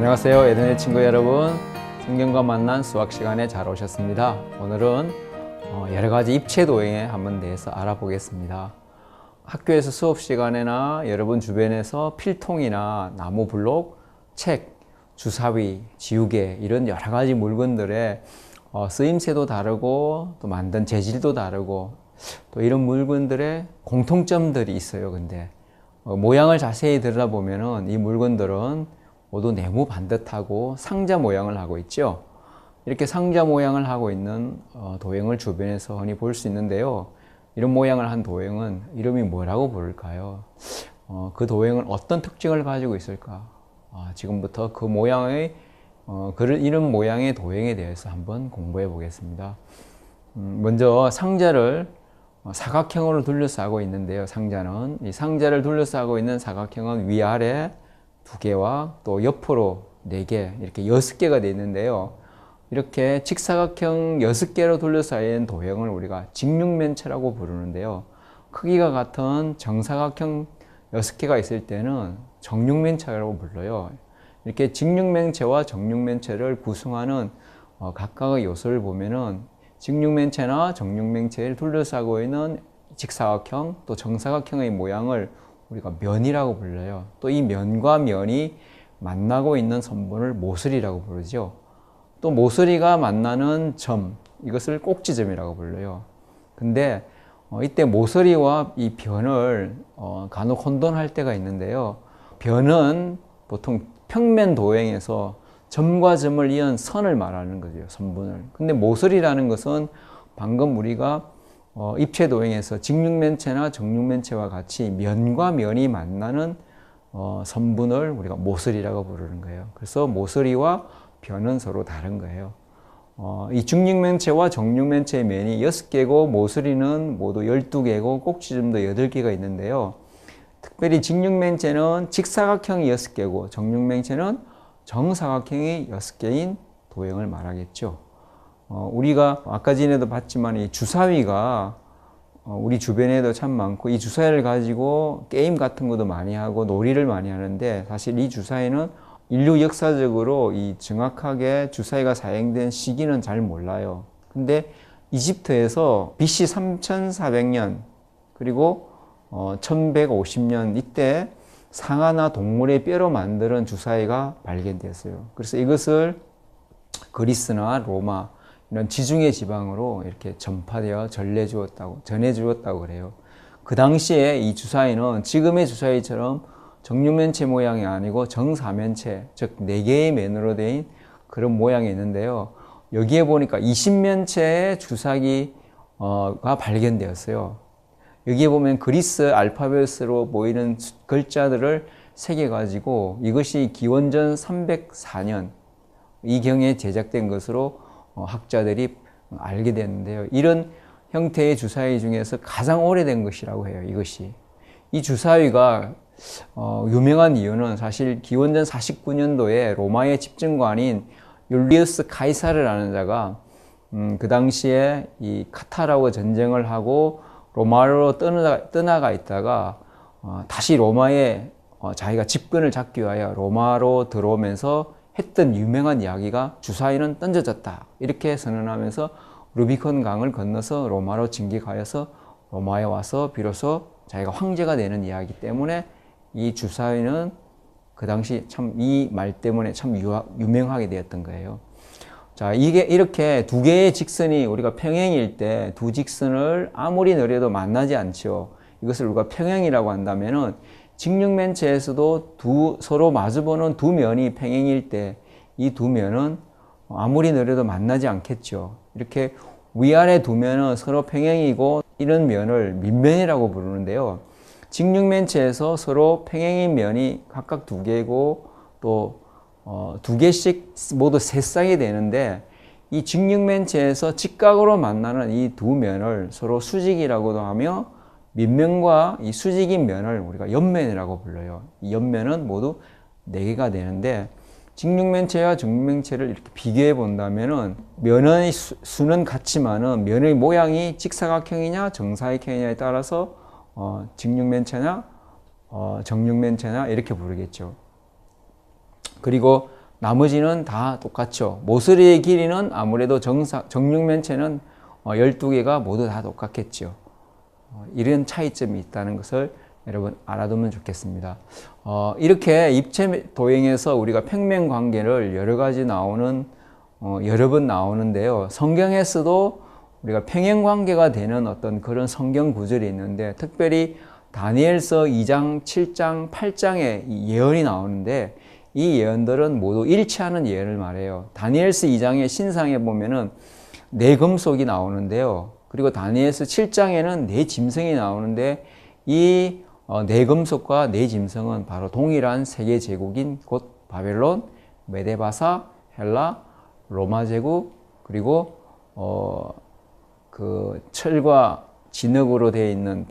안녕하세요. 에덴의 친구 여러분, 성경과 만난 수학 시간에 잘 오셨습니다. 오늘은 여러 가지 입체 도형에 한번 대해서 알아보겠습니다. 학교에서 수업 시간에나 여러분 주변에서 필통이나 나무 블록, 책, 주사위, 지우개 이런 여러 가지 물건들의 쓰임새도 다르고 또 만든 재질도 다르고 또 이런 물건들의 공통점들이 있어요. 근데 모양을 자세히 들여다보면은 이 물건들은 모두 네모 반듯하고 상자 모양을 하고 있죠. 이렇게 상자 모양을 하고 있는 도형을 주변에서 흔히 볼 수 있는데요. 이런 모양을 한 도형은 이름이 뭐라고 부를까요? 그 도형은 어떤 특징을 가지고 있을까? 지금부터 그 모양의 이런 모양의 도형에 대해서 한번 공부해 보겠습니다. 먼저 상자를 사각형으로 둘러싸고 있는데요. 상자는 이 상자를 둘러싸고 있는 사각형은 위아래 2개와 또 옆으로 4개, 이렇게 6개가 되어 있는데요. 이렇게 직사각형 6개로 둘러싸인 도형을 우리가 직육면체라고 부르는데요. 크기가 같은 정사각형 6개가 있을 때는 정육면체라고 불러요. 이렇게 직육면체와 정육면체를 구성하는 각각의 요소를 보면은 직육면체나 정육면체를 둘러싸고 있는 직사각형 또 정사각형의 모양을 우리가 면이라고 불러요. 또 이 면과 면이 만나고 있는 선분을 모서리라고 부르죠. 또 모서리가 만나는 점, 이것을 꼭지점이라고 불러요. 근데 이때 모서리와 이 변을 간혹 혼돈할 때가 있는데요. 변은 보통 평면 도형에서 점과 점을 이은 선을 말하는 거죠. 선분을. 근데 모서리라는 것은 방금 우리가 입체 도형에서 직육면체나 정육면체와 같이 면과 면이 만나는 선분을 우리가 모서리라고 부르는 거예요. 그래서 모서리와 변은 서로 다른 거예요. 이 직육면체와 정육면체의 면이 6개고 모서리는 모두 12개고 꼭지점도 8개가 있는데요. 특별히 직육면체는 직사각형이 6개고 정육면체는 정사각형이 6개인 도형을 말하겠죠. 우리가 아까 전에도 봤지만 이 주사위가 우리 주변에도 참 많고 이 주사위를 가지고 게임 같은 것도 많이 하고 놀이를 많이 하는데 사실 이 주사위는 인류 역사적으로 이 정확하게 주사위가 사용된 시기는 잘 몰라요. 근데 이집트에서 BC 3400년 그리고 1150년 이때 상아나 동물의 뼈로 만드는 주사위가 발견됐어요. 그래서 이것을 그리스나 로마 이런 지중해 지방으로 이렇게 전파되어 전해주었다고 그래요. 그 당시에 이 주사위는 지금의 주사위처럼 정육면체 모양이 아니고 정사면체, 즉 4개의 면으로 된 그런 모양이 있는데요. 여기에 보니까 20면체의 주사기가 발견되었어요. 여기에 보면 그리스 알파벳으로 보이는 글자들을 새겨가지고 이것이 기원전 304년 이경에 제작된 것으로 학자들이 알게 됐는데요. 이런 형태의 주사위 중에서 가장 오래된 것이라고 해요. 이것이. 이 주사위가 유명한 이유는 사실 기원전 49년도에 로마의 집정관인 율리우스 카이사르라는 자가 그 당시에 이 카타라고 전쟁을 하고 로마로 떠나가 있다가 다시 로마에 자기가 집권을 잡기 위하여 로마로 들어오면서 했던 유명한 이야기가 주사위는 던져졌다 이렇게 선언하면서 루비콘 강을 건너서 로마로 진격하여서 로마에 와서 비로소 자기가 황제가 되는 이야기 때문에 이 주사위는 그 당시 참 이 말 때문에 참 유명하게 되었던 거예요. 자, 이게 이렇게 2개의 직선이 우리가 평행일 때 두 직선을 아무리 느려도 만나지 않죠. 이것을 우리가 평행이라고 한다면은 직육면체에서도 서로 마주보는 두 면이 평행일 때 이 두 면은 아무리 느려도 만나지 않겠죠. 이렇게 위아래 두 면은 서로 평행이고 이런 면을 밑면이라고 부르는데요. 직육면체에서 서로 평행인 면이 각각 2개고 또 2개씩 모두 3쌍이 되는데 이 직육면체에서 직각으로 만나는 이 두 면을 서로 수직이라고도 하며 밑면과 이 수직인 면을 우리가 옆면이라고 불러요. 이 옆면은 모두 4개가 되는데 직육면체와 정육면체를 이렇게 비교해 본다면은 면의 수는 같지만은 면의 모양이 직사각형이냐 정사각형이냐에 따라서 직육면체나 정육면체나 이렇게 부르겠죠. 그리고 나머지는 다 똑같죠. 모서리의 길이는 아무래도 정육면체는 12개가 모두 다 똑같겠죠. 이런 차이점이 있다는 것을 여러분 알아두면 좋겠습니다. 이렇게 입체 도형에서 우리가 평면관계를 여러 가지 나오는 여러 번 나오는데요. 성경에서도 우리가 평행관계가 되는 어떤 그런 성경 구절이 있는데, 특별히 다니엘서 2장, 7장, 8장에 예언이 나오는데, 이 예언들은 모두 일치하는 예언을 말해요. 다니엘서 2장의 신상에 보면은 네 금속이 나오는데요. 그리고 다니엘서 7장에는 네 짐승이 나오는데, 이 네 금속과 네 짐승은 바로 동일한 세계 제국인 곧 바벨론, 메데바사, 헬라, 로마 제국, 그리고 그 철과 진흙으로 되어 있는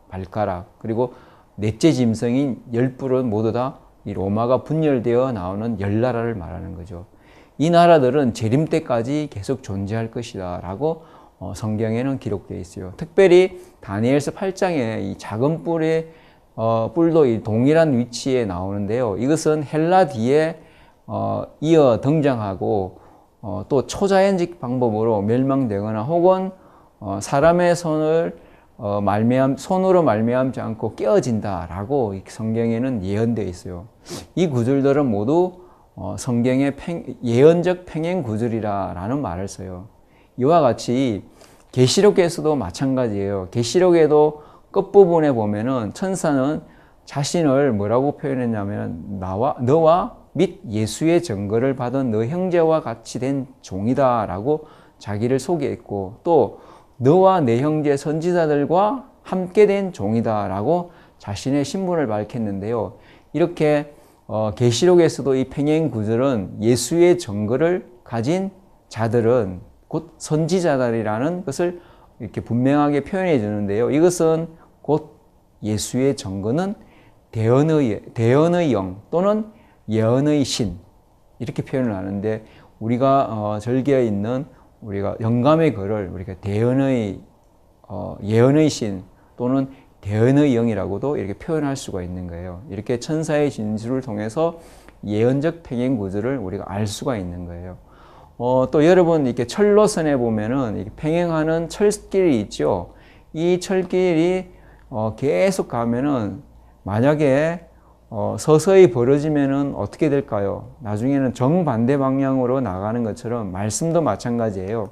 발가락, 그리고 넷째 짐승인 열뿔은 모두 다 이 로마가 분열되어 나오는 열 나라를 말하는 거죠. 이 나라들은 재림 때까지 계속 존재할 것이다 라고 성경에는 기록되어 있어요. 특별히 다니엘서 8장에 이 작은 뿔도 이 동일한 위치에 나오는데요. 이것은 헬라 뒤에 이어 등장하고 또 초자연적 방법으로 멸망되거나 혹은 사람의 손으로 말미암지 않고 깨어진다라고 성경에는 예언되어 있어요. 이 구절들은 모두 성경의 예언적 평행 구절이라는 말을 써요. 이와 같이 계시록에서도 마찬가지예요. 계시록에도 끝부분에 보면은 천사는 자신을 뭐라고 표현했냐면, 너와 및 예수의 증거를 받은 너 형제와 같이 된 종이다 라고 자기를 소개했고, 또 너와 내 형제 선지자들과 함께 된 종이다 라고 자신의 신분을 밝혔는데요. 이렇게 계시록에서도 이 평행 구절은 예수의 증거를 가진 자들은 곧 선지자들이라는 것을 이렇게 분명하게 표현해 주는데요. 이것은 곧 예수의 증거는 대언의 영 또는 예언의 신, 이렇게 표현을 하는데, 우리가 절기에 있는 우리가 영감의 글을 우리가 예언의 신 또는 대언의 영이라고도 이렇게 표현할 수가 있는 거예요. 이렇게 천사의 진술을 통해서 예언적 평행 구절을 우리가 알 수가 있는 거예요. 또 여러분 이렇게 철로선에 보면은 이렇게 평행하는 철길이 있죠. 이 철길이 계속 가면은 만약에 서서히 벌어지면은 어떻게 될까요? 나중에는 정반대 방향으로 나가는 것처럼 말씀도 마찬가지예요.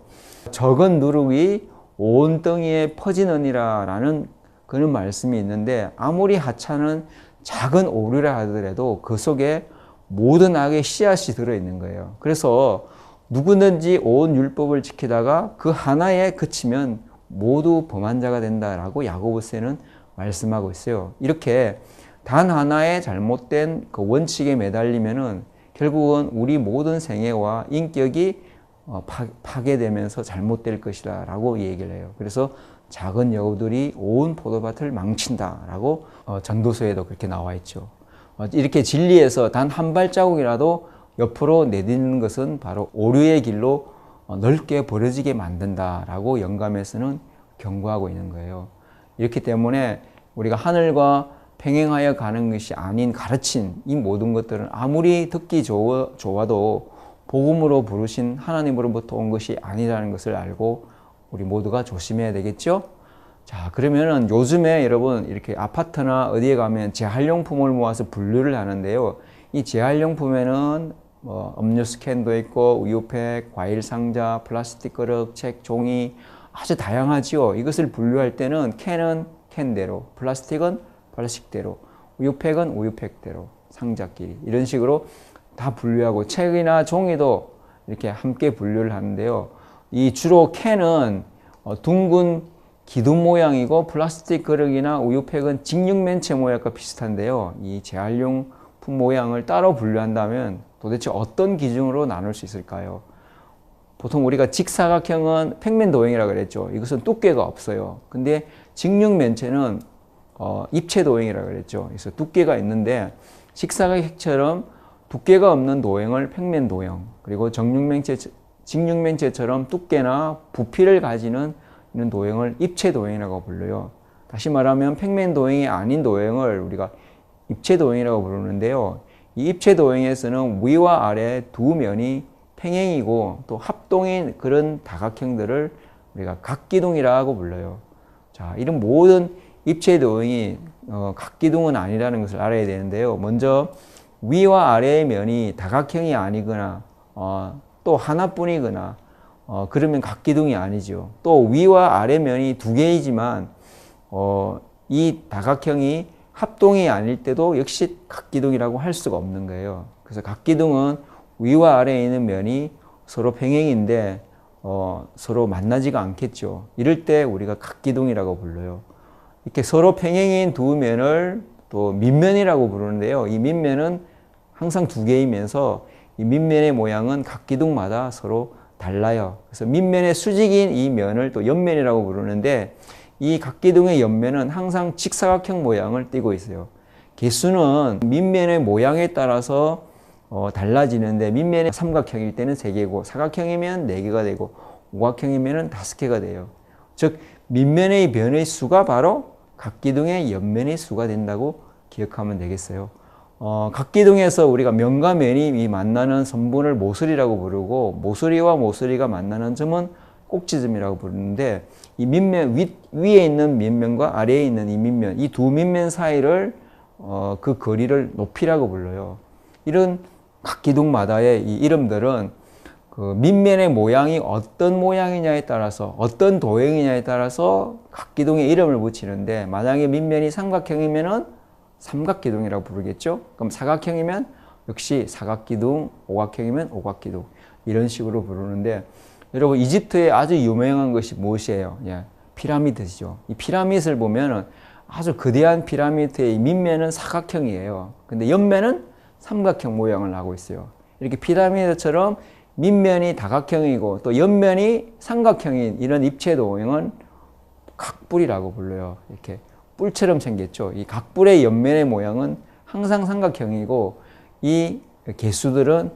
적은 누룩이 온 땅 위에 퍼지느니라 라는 그런 말씀이 있는데, 아무리 하찮은 작은 오류라 하더라도 그 속에 모든 악의 씨앗이 들어있는 거예요. 그래서 누구든지 온 율법을 지키다가 그 하나에 그치면 모두 범한 자가 된다라고 야고보서에는 말씀하고 있어요. 이렇게 단 하나의 잘못된 그 원칙에 매달리면은 결국은 우리 모든 생애와 인격이 파괴되면서 잘못될 것이다 라고 얘기를 해요. 그래서 작은 여우들이 온 포도밭을 망친다 라고 전도서에도 그렇게 나와 있죠. 이렇게 진리에서 단 한 발자국이라도 옆으로 내딛는 것은 바로 오류의 길로 넓게 벌어지게 만든다 라고 영감에서는 경고하고 있는 거예요. 이렇기 때문에 우리가 하늘과 평행하여 가는 것이 아닌 가르친 이 모든 것들은 아무리 듣기 좋아도 복음으로 부르신 하나님으로부터 온 것이 아니라는 것을 알고 우리 모두가 조심해야 되겠죠? 자, 그러면은 요즘에 여러분 이렇게 아파트나 어디에 가면 재활용품을 모아서 분류를 하는데요. 이 재활용품에는 음료수 캔도 있고 우유팩, 과일 상자, 플라스틱 그릇, 책, 종이 아주 다양하지요. 이것을 분류할 때는 캔은 캔대로, 플라스틱은 플라스틱대로, 우유팩은 우유팩대로, 상자끼리 이런 식으로 다 분류하고, 책이나 종이도 이렇게 함께 분류를 하는데요. 이 주로 캔은 둥근 기둥 모양이고, 플라스틱 그릇이나 우유팩은 직육면체 모양과 비슷한데요. 이 재활용품 모양을 따로 분류한다면 도대체 어떤 기준으로 나눌 수 있을까요? 보통 우리가 직사각형은 평면도형이라고 그랬죠. 이것은 두께가 없어요. 근데 직육면체는 입체 도형이라고 그랬죠. 그래서 두께가 있는데, 직사각형처럼 두께가 없는 도형을 평면 도형, 그리고 직육면체처럼 두께나 부피를 가지는 이런 도형을 입체 도형이라고 불러요. 다시 말하면 평면 도형이 아닌 도형을 우리가 입체 도형이라고 부르는데요. 이 입체도형에서는 위와 아래 두 면이 평행이고 또 합동인 그런 다각형들을 우리가 각기둥이라고 불러요. 자, 이런 모든 입체도형이 각기둥은 아니라는 것을 알아야 되는데요. 먼저 위와 아래의 면이 다각형이 아니거나 또 하나뿐이거나 그러면 각기둥이 아니죠. 또 위와 아래 면이 두 개이지만 이 다각형이 합동이 아닐 때도 역시 각기둥이라고 할 수가 없는 거예요. 그래서 각기둥은 위와 아래에 있는 면이 서로 평행인데 서로 만나지가 않겠죠. 이럴 때 우리가 각기둥이라고 불러요. 이렇게 서로 평행인 두 면을 또 밑면이라고 부르는데요. 이 밑면은 항상 두 개이면서 이 밑면의 모양은 각기둥마다 서로 달라요. 그래서 밑면의 수직인 이 면을 또 옆면이라고 부르는데 이 각기둥의 옆면은 항상 직사각형 모양을 띠고 있어요. 개수는 밑면의 모양에 따라서 달라지는데 밑면이 삼각형일 때는 3개고 사각형이면 4개가 되고 오각형이면 5개가 돼요. 즉 밑면의 변의 수가 바로 각기둥의 옆면의 수가 된다고 기억하면 되겠어요. 각기둥에서 우리가 면과 면이 만나는 선분을 모서리라고 부르고 모서리와 모서리가 만나는 점은 꼭지점이라고 부르는데 이 밑면 위에 있는 밑면과 아래에 있는 이 밑면 이 두 밑면 사이를 그 거리를 높이라고 불러요. 이런 각기둥마다의 이 이름들은 그 밑면의 모양이 어떤 모양이냐에 따라서 어떤 도형이냐에 따라서 각기둥의 이름을 붙이는데 만약에 밑면이 삼각형이면은 삼각기둥이라고 부르겠죠. 그럼 사각형이면 역시 사각기둥, 오각형이면 오각기둥 이런 식으로 부르는데 여러분 이집트에 아주 유명한 것이 무엇이에요? 예, 피라미드죠. 이 피라미드를 보면은 아주 거대한 피라미드의 밑면은 사각형이에요. 근데 옆면은 삼각형 모양을 하고 있어요. 이렇게 피라미드처럼 밑면이 다각형이고 또 옆면이 삼각형인 이런 입체도형은 각뿔이라고 불러요. 이렇게 뿔처럼 생겼죠. 이 각뿔의 옆면의 모양은 항상 삼각형이고 이 개수들은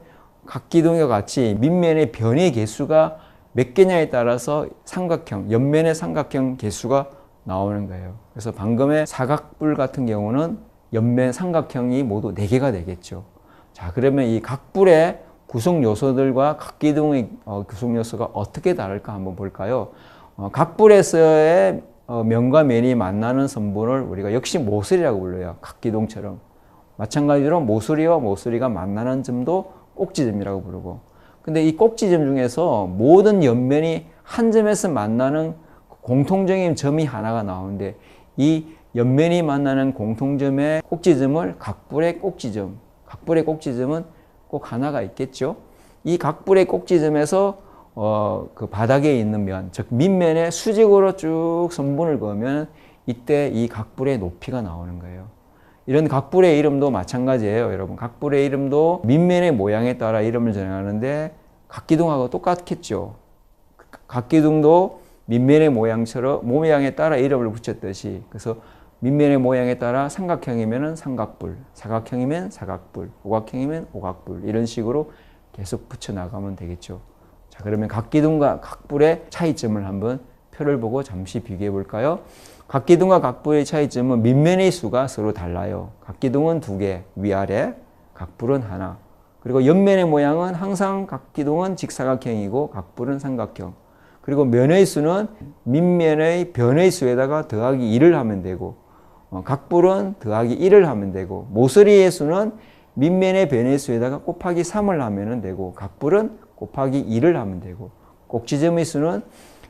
각기둥과 같이 밑면의 변의 개수가 몇 개냐에 따라서 삼각형, 옆면의 삼각형 개수가 나오는 거예요. 그래서 방금의 사각뿔 같은 경우는 옆면 삼각형이 모두 4개가 되겠죠. 자, 그러면 이 각뿔의 구성 요소들과 각기둥의 구성 요소가 어떻게 다를까 한번 볼까요? 각뿔에서의 면과 면이 만나는 선분을 우리가 역시 모서리라고 불러요. 각기둥처럼. 마찬가지로 모서리와 모서리가 만나는 점도 꼭지점이라고 부르고. 근데 이 꼭지점 중에서 모든 옆면이 한 점에서 만나는 공통적인 점이 하나가 나오는데 이 옆면이 만나는 공통점의 꼭지점을 각뿔의 꼭지점. 각뿔의 꼭지점은 꼭 하나가 있겠죠. 이 각뿔의 꼭지점에서 그 바닥에 있는 면, 즉 밑면에 수직으로 쭉 선분을 그으면 이때 이 각뿔의 높이가 나오는 거예요. 이런 각뿔의 이름도 마찬가지예요. 여러분 각뿔의 이름도 밑면의 모양에 따라 이름을 정하는데 각기둥하고 똑같겠죠. 각기둥도 밑면의 모양에 따라 이름을 붙였듯이 그래서 밑면의 모양에 따라 삼각형이면 삼각뿔, 사각형이면 사각뿔, 오각형이면 오각뿔 이런 식으로 계속 붙여나가면 되겠죠. 자, 그러면 각기둥과 각뿔의 차이점을 한번 표를 보고 잠시 비교해 볼까요? 각기둥과 각뿔의 차이점은 밑면의 수가 서로 달라요. 각기둥은 2개, 위아래, 각뿔은 하나. 그리고 옆면의 모양은 항상 각기둥은 직사각형이고 각뿔은 삼각형. 그리고 면의 수는 밑면의 변의 수에다가 더하기 2를 하면 되고 각뿔은 더하기 1을 하면 되고 모서리의 수는 밑면의 변의 수에다가 곱하기 3을 하면 되고 각뿔은 곱하기 2를 하면 되고 꼭지점의 수는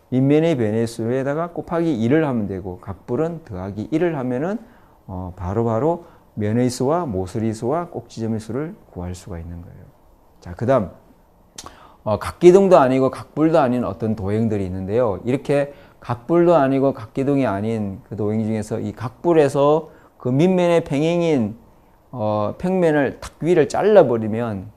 밑면의 변의 수에다가 곱하기 2를 하면 되고 각뿔은 더하기 1을 하면은 바로바로 면의 수와 모서리 수와 꼭지점의 수를 구할 수가 있는 거예요. 자, 그 다음 각기둥도 아니고 각뿔도 아닌 어떤 도형들이 있는데요. 이렇게 각뿔도 아니고 각기둥이 아닌 그 도형 중에서 이 각뿔에서 그 밑면의 평행인 평면을 탁 위를 잘라버리면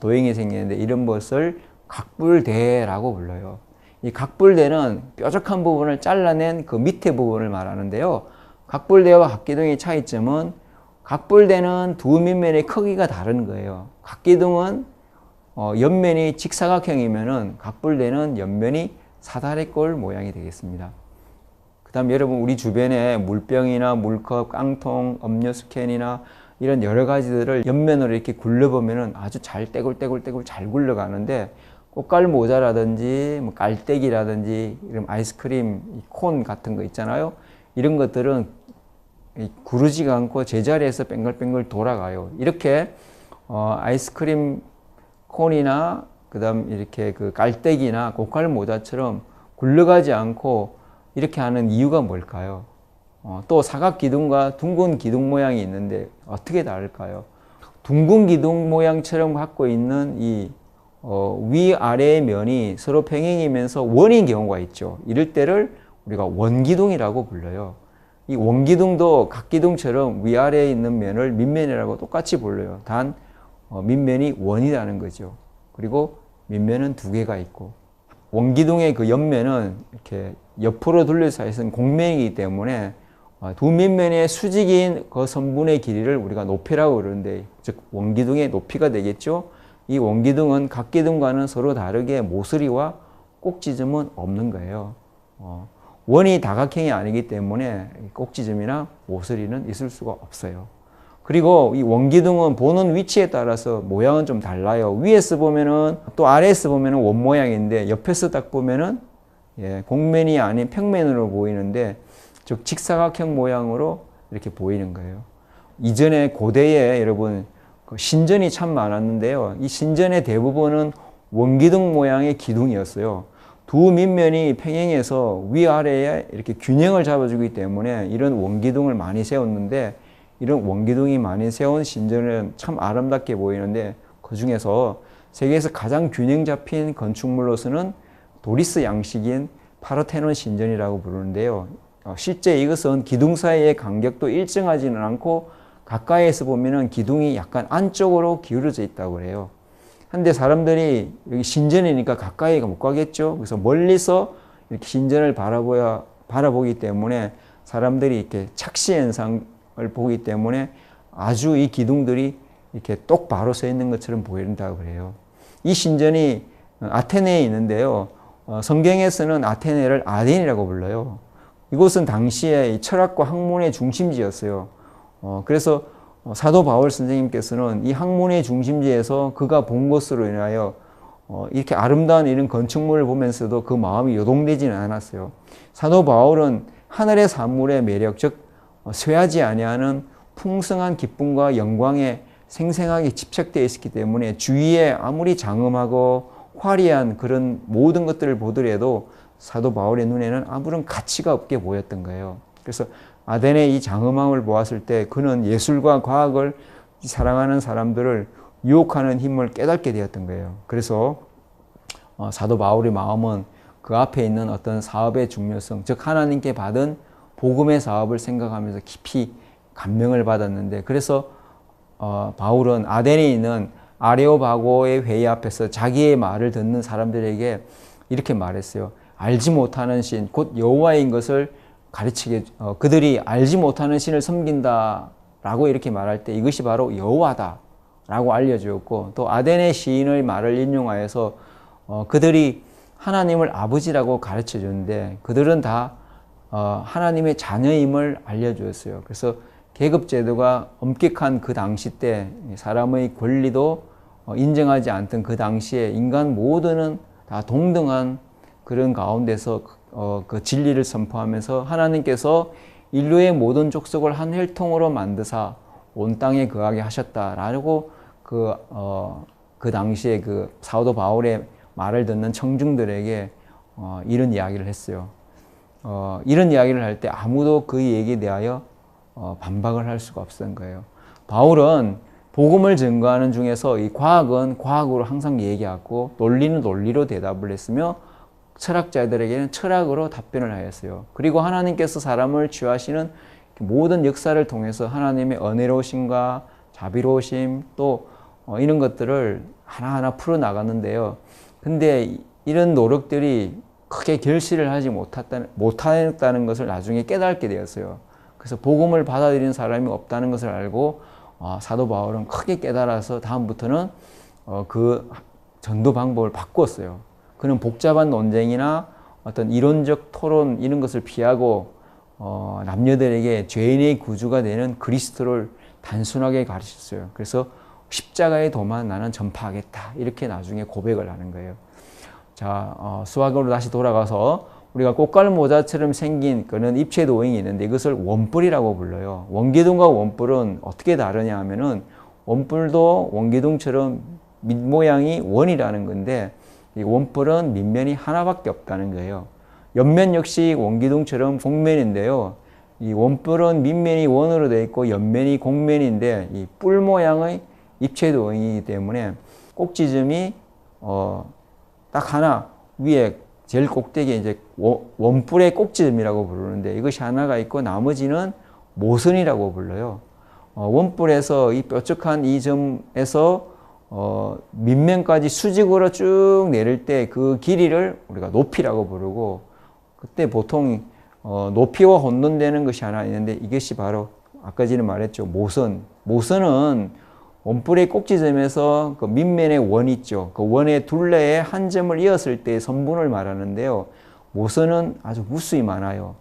도형이 생기는데 이런 것을 각뿔대라고 불러요. 이 각뿔대는 뾰족한 부분을 잘라낸 그 밑에 부분을 말하는데요. 각뿔대와 각기둥의 차이점은 각뿔대는 두 밑면의 크기가 다른 거예요. 각기둥은 옆면이 직사각형이면은 각뿔대는 옆면이 사다리꼴 모양이 되겠습니다. 그 다음 여러분 우리 주변에 물병이나 물컵, 깡통, 음료수 캔이나 이런 여러 가지들을 옆면으로 이렇게 굴려보면은 아주 잘 떼굴떼굴떼굴 잘 굴러가는데, 꽃갈 모자라든지 뭐 깔때기라든지 이런 아이스크림 콘 같은 거 있잖아요. 이런 것들은 구르지가 않고 제자리에서 뱅글뱅글 돌아가요. 이렇게 아이스크림 콘이나 그다음 이렇게 그 깔때기나 꽃갈 모자처럼 굴러가지 않고 이렇게 하는 이유가 뭘까요? 또 사각 기둥과 둥근 기둥 모양이 있는데 어떻게 다를까요? 둥근 기둥 모양처럼 갖고 있는 이 위아래의 면이 서로 평행이면서 원인 경우가 있죠. 이럴 때를 우리가 원기둥이라고 불러요. 이 원기둥도 각기둥처럼 위아래에 있는 면을 밑면이라고 똑같이 불러요. 단 밑면이 원이라는 거죠. 그리고 밑면은 두 개가 있고, 원기둥의 그 옆면은 이렇게 옆으로 둘러싸여 있는 곡면이기 때문에 두 밑면의 수직인 그 선분의 길이를 우리가 높이라고 그러는데, 즉 원기둥의 높이가 되겠죠. 이 원기둥은 각기둥과는 서로 다르게 모서리와 꼭지점은 없는 거예요. 원이 다각형이 아니기 때문에 꼭지점이나 모서리는 있을 수가 없어요. 그리고 이 원기둥은 보는 위치에 따라서 모양은 좀 달라요. 위에서 보면은, 또 아래에서 보면은 원 모양인데, 옆에서 딱 보면은 곡면이 아닌 평면으로 보이는데, 즉 직사각형 모양으로 이렇게 보이는 거예요. 이전에 고대에 여러분 신전이 참 많았는데요. 이 신전의 대부분은 원기둥 모양의 기둥이었어요. 두 밑면이 평행해서 위아래에 이렇게 균형을 잡아주기 때문에 이런 원기둥을 많이 세웠는데, 이런 원기둥이 많이 세운 신전은 참 아름답게 보이는데, 그 중에서 세계에서 가장 균형 잡힌 건축물로서는 도리스 양식인 파르테논 신전이라고 부르는데요. 실제 이것은 기둥 사이의 간격도 일정하지는 않고 가까이에서 보면은 기둥이 약간 안쪽으로 기울어져 있다고 그래요. 근데 사람들이 여기 신전이니까 가까이가 못 가겠죠. 그래서 멀리서 이렇게 신전을 바라보기 때문에 사람들이 이렇게 착시 현상을 보기 때문에 아주 이 기둥들이 이렇게 똑바로 서 있는 것처럼 보인다고 그래요. 이 신전이 아테네에 있는데요. 성경에서는 아테네를 아덴이라고 불러요. 이곳은 당시에 철학과 학문의 중심지였어요. 그래서 사도 바울 선생님께서는 이 학문의 중심지에서 그가 본 것으로 인하여 이렇게 아름다운 이런 건축물을 보면서도 그 마음이 요동되지는 않았어요. 사도 바울은 하늘의 산물의 매력, 즉 쇠하지 아니하는 풍성한 기쁨과 영광에 생생하게 집착되어 있었기 때문에 주위에 아무리 장엄하고 화려한 그런 모든 것들을 보더라도 사도 바울의 눈에는 아무런 가치가 없게 보였던 거예요. 그래서 아덴의 이 장엄함을 보았을 때 그는 예술과 과학을 사랑하는 사람들을 유혹하는 힘을 깨닫게 되었던 거예요. 그래서 사도 바울의 마음은 그 앞에 있는 어떤 사업의 중요성, 즉 하나님께 받은 복음의 사업을 생각하면서 깊이 감명을 받았는데, 그래서 바울은 아덴에 있는 아레오바고의 회의 앞에서 자기의 말을 듣는 사람들에게 이렇게 말했어요. 알지 못하는 신, 곧 여호와인 것을 가르치게, 그들이 알지 못하는 신을 섬긴다라고 이렇게 말할 때 이것이 바로 여호와다라고 알려주었고, 또 아덴의 시인의 말을 인용하여서 그들이 하나님을 아버지라고 가르쳐 주는데 그들은 다 하나님의 자녀임을 알려주었어요. 그래서 계급제도가 엄격한 그 당시 때 사람의 권리도 인정하지 않던 그 당시에 인간 모두는 다 동등한 그런 가운데서 그 진리를 선포하면서 하나님께서 인류의 모든 족속을 한 혈통으로 만드사 온 땅에 거하게 하셨다라고 그 당시에 그 사도 바울의 말을 듣는 청중들에게 이런 이야기를 했어요. 이런 이야기를 할 때 아무도 그 얘기에 대하여 반박을 할 수가 없었던 거예요. 바울은 복음을 증거하는 중에서 이 과학은 과학으로 항상 얘기하고 논리는 논리로 대답을 했으며 철학자들에게는 철학으로 답변을 하였어요. 그리고 하나님께서 사람을 취하시는 모든 역사를 통해서 하나님의 은혜로우심과 자비로우심 또 이런 것들을 하나하나 풀어나갔는데요. 근데 이런 노력들이 크게 결실을 하지 못했다는 것을 나중에 깨닫게 되었어요. 그래서 복음을 받아들이는 사람이 없다는 것을 알고 사도 바울은 크게 깨달아서 다음부터는 그 전도 방법을 바꿨어요. 그는 복잡한 논쟁이나 어떤 이론적 토론 이런 것을 피하고 남녀들에게 죄인의 구주가 되는 그리스도를 단순하게 가르쳤어요. 그래서 십자가의 도만 나는 전파하겠다. 이렇게 나중에 고백을 하는 거예요. 자, 수학으로 다시 돌아가서 우리가 꽃갈 모자처럼 생긴 그런 입체 도형이 있는데 이것을 원뿔이라고 불러요. 원기둥과 원뿔은 어떻게 다르냐 하면은 원뿔도 원기둥처럼 밑모양이 원이라는 건데 이 원뿔은 밑면이 하나밖에 없다는 거예요. 옆면 역시 원기둥처럼 곡면인데요. 이 원뿔은 밑면이 원으로 되어 있고 옆면이 곡면인데 이 뿔 모양의 입체 도형이기 때문에 꼭지점이 딱 하나 위에 제일 꼭대기에 이제 원뿔의 꼭지점이라고 부르는데 이것이 하나가 있고 나머지는 모선이라고 불러요. 원뿔에서 이 뾰족한 이 점에서 밑면까지 수직으로 쭉 내릴 때 그 길이를 우리가 높이라고 부르고 그때 보통 높이와 혼돈되는 것이 하나 있는데 이것이 바로 아까 전에 말했죠. 모선. 모선은 원뿔의 꼭지점에서 그 밑면에 원 있죠. 그 원의 둘레에 한 점을 이었을 때의 선분을 말하는데요. 모선은 아주 무수히 많아요.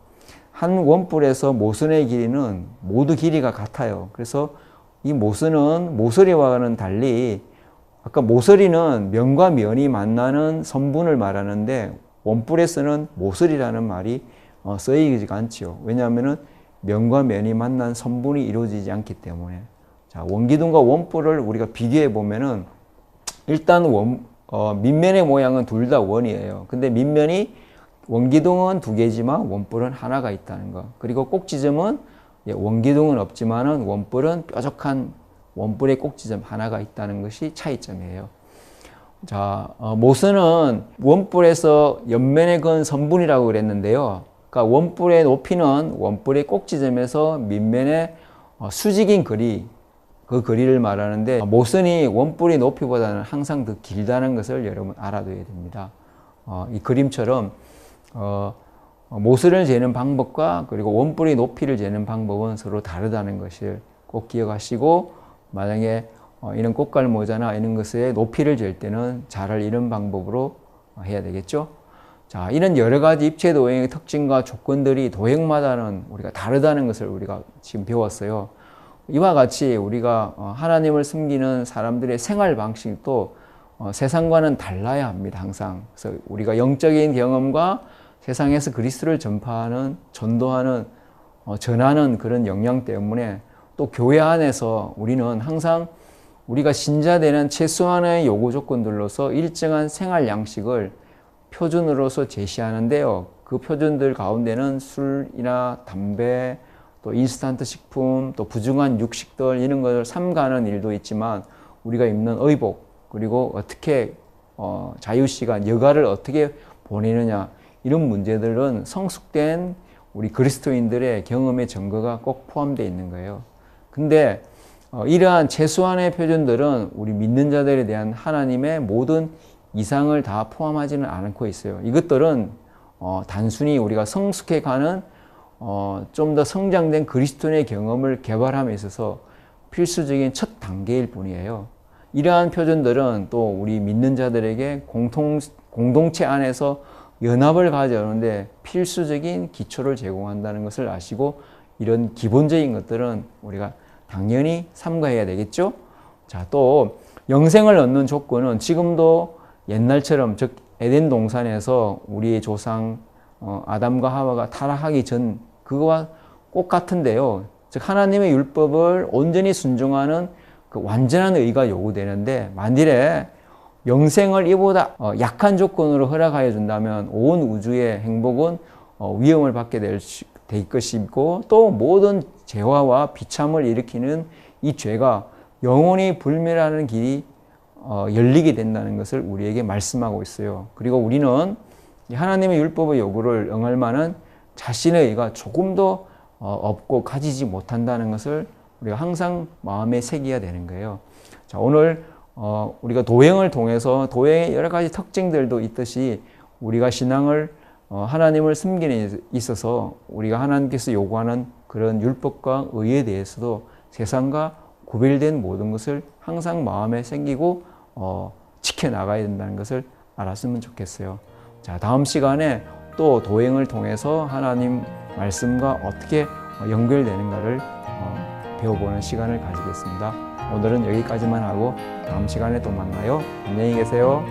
한 원뿔에서 모선의 길이는 모두 길이가 같아요. 그래서 이 모선은 모서리와는 달리 아까 모서리는 면과 면이 만나는 선분을 말하는데 원뿔에서는 모서리라는 말이 쓰이지가 않죠. 왜냐하면 면과 면이 만난 선분이 이루어지지 않기 때문에. 자, 원기둥과 원뿔을 우리가 비교해 보면은 일단 밑면의 모양은 둘 다 원이에요. 근데 밑면이 원기둥은 두 개지만 원뿔은 하나가 있다는 거. 그리고 꼭지점은 원기둥은 없지만은 원뿔은 뾰족한 원뿔의 꼭지점 하나가 있다는 것이 차이점이에요. 자, 모선은 원뿔에서 옆면에 건 선분이라고 그랬는데요. 그러니까 원뿔의 높이는 원뿔의 꼭지점에서 밑면에 수직인 거리, 그 거리를 말하는데 모선이 원뿔의 높이보다는 항상 더 길다는 것을 여러분 알아둬야 됩니다. 이 그림처럼 모선을 재는 방법과 그리고 원뿔의 높이를 재는 방법은 서로 다르다는 것을 꼭 기억하시고 만약에 이런 꽃갈 모자나 이런 것의 높이를 잴 때는 자를 이런 방법으로 해야 되겠죠. 자, 이런 여러 가지 입체 도형의 특징과 조건들이 도형마다는 우리가 다르다는 것을 우리가 지금 배웠어요. 이와 같이 우리가 하나님을 섬기는 사람들의 생활 방식도 세상과는 달라야 합니다. 항상. 그래서 우리가 영적인 경험과 세상에서 그리스도를 전파하는, 전도하는, 전하는 그런 역량 때문에 또 교회 안에서 우리는 항상 우리가 신자되는 최소한의 요구 조건들로서 일정한 생활 양식을 표준으로서 제시하는데요. 그 표준들 가운데는 술이나 담배, 또 인스턴트 식품, 또 부중한 육식들 이런 것을 삼가는 일도 있지만 우리가 입는 의복, 그리고 어떻게 자유시간, 여가를 어떻게 보내느냐 이런 문제들은 성숙된 우리 그리스도인들의 경험의 증거가 꼭 포함되어 있는 거예요. 근데 이러한 최소한의 표준들은 우리 믿는 자들에 대한 하나님의 모든 이상을 다 포함하지는 않고 있어요. 이것들은 단순히 우리가 성숙해가는 좀 더 성장된 그리스도인의 경험을 개발함에 있어서 필수적인 첫 단계일 뿐이에요. 이러한 표준들은 또 우리 믿는 자들에게 공동체 안에서 연합을 가져오는데 필수적인 기초를 제공한다는 것을 아시고 이런 기본적인 것들은 우리가 당연히 삼가해야 되겠죠. 자, 또 영생을 얻는 조건은 지금도 옛날처럼 즉 에덴 동산에서 우리의 조상 아담과 하와가 타락하기 전 그거와 똑같은데요. 즉 하나님의 율법을 온전히 순종하는 그 완전한 의가 요구되는데 만일에 영생을 이보다 약한 조건으로 허락하여 준다면 온 우주의 행복은 위험을 받게 될 것이고 또 모든 재화와 비참을 일으키는 이 죄가 영원히 불멸하는 길이 열리게 된다는 것을 우리에게 말씀하고 있어요. 그리고 우리는 하나님의 율법의 요구를 응할 만한 자신의 의가 조금도 없고 가지지 못한다는 것을 우리가 항상 마음에 새겨야 되는 거예요. 자, 오늘 우리가 도형을 통해서 도형의 여러 가지 특징들도 있듯이 우리가 신앙을 하나님을 섬기는 데 있어서 우리가 하나님께서 요구하는 그런 율법과 의에 대해서도 세상과 구별된 모든 것을 항상 마음에 새기고 지켜나가야 된다는 것을 알았으면 좋겠어요. 자, 다음 시간에 또 도형을 통해서 하나님 말씀과 어떻게 연결되는가를 배워보는 시간을 가지겠습니다. 오늘은 여기까지만 하고 다음 시간에 또 만나요. 안녕히 계세요.